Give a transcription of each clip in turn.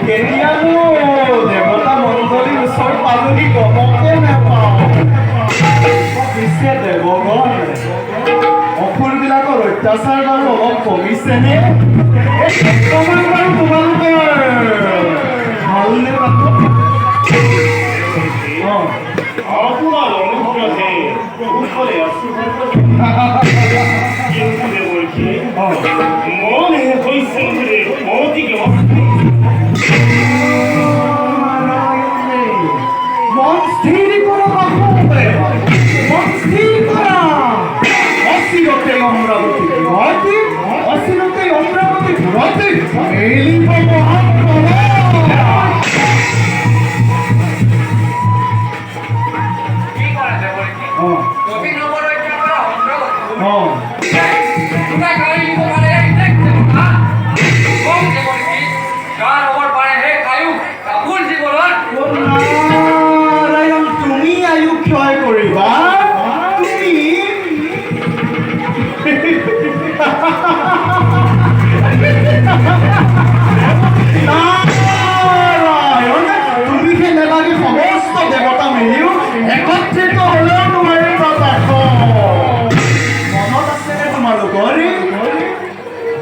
কেতিয়ানো দেৱতা মণ্ডলীৰ ওচৰ পালোহি গমকে নাপাওঁ। পিছে দেৱগণ, অসুৰবিলাকৰ অত্যাচাৰ বাৰু অলপ কমিছেনে? অকণমান বাৰু তোমালোকৰ ভালনে বাৰু? আপনার অনুগ্রহে উপরে মনে হয়েছে মোদিকে মন স্থির করো বাবু, মন স্থির করা। অস্থিরতে অমরাবতী ঘুরতে, অস্থিরতে অমরাবতী ঘুরতে মেলিব মহান তুমি আয়ু ক্ষয় কৰিবা? তুমি তুমিহে নেলাগে সমস্ত দেৱতা মিলিও একত্ৰিত হলেও নোৱাৰিবা। মনত আছেনে তোমালোকৰ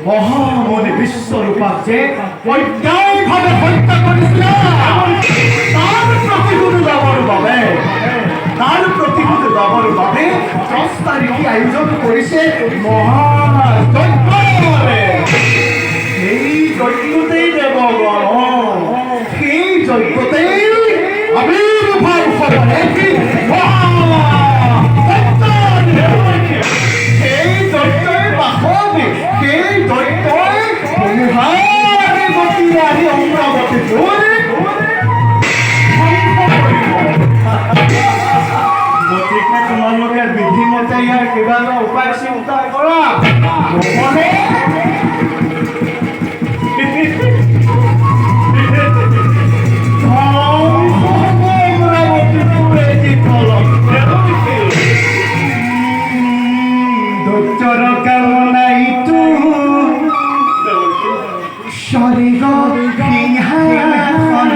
মহামণি বিশ্বৰূপাক যে অন্যায়ভাৱে হত্যা কৰিছিলে? তাৰ প্ৰতিশোধ যাবৰ বাবে 10 তাৰিখে আয়োজন কৰিছে মহাযজ্ঞৰে। সেই যজ্ঞতেই দেৱগণ, সেই যজ্ঞতেই আবিৰ্ভাৱ হ'ব সেই যজ্ঞই বাসৱী, সেই যজ্ঞই মহাৰি গতিৰে আহি অমৰাৱতী গতিকে তোমালোকে বিধিমতে ইয়াৰ কিবা এটা উপায় চিন্তা কৰা। দৈত্যৰ কামনাইটো শৰীৰ সিংহাসন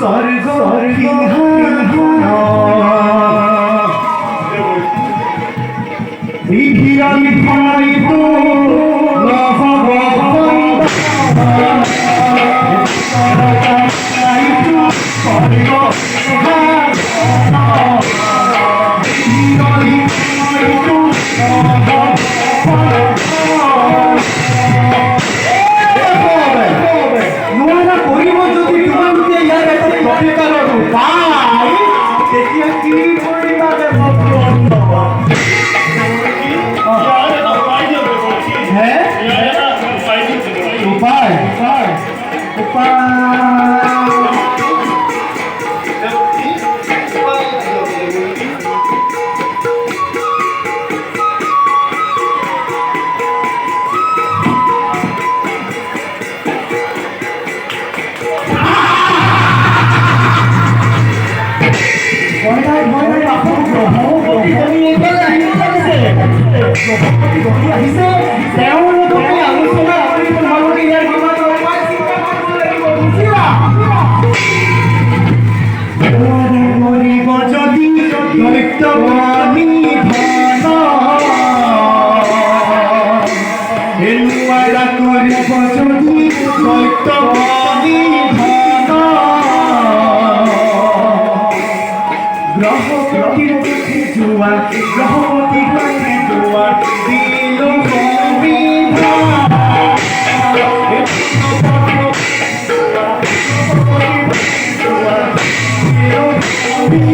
স্বৰ্গ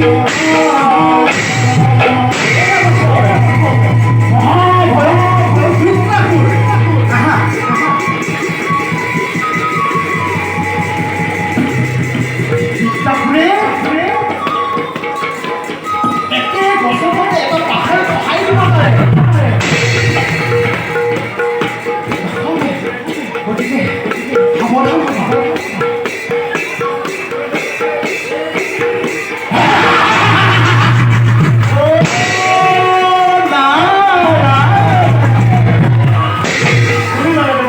Oh,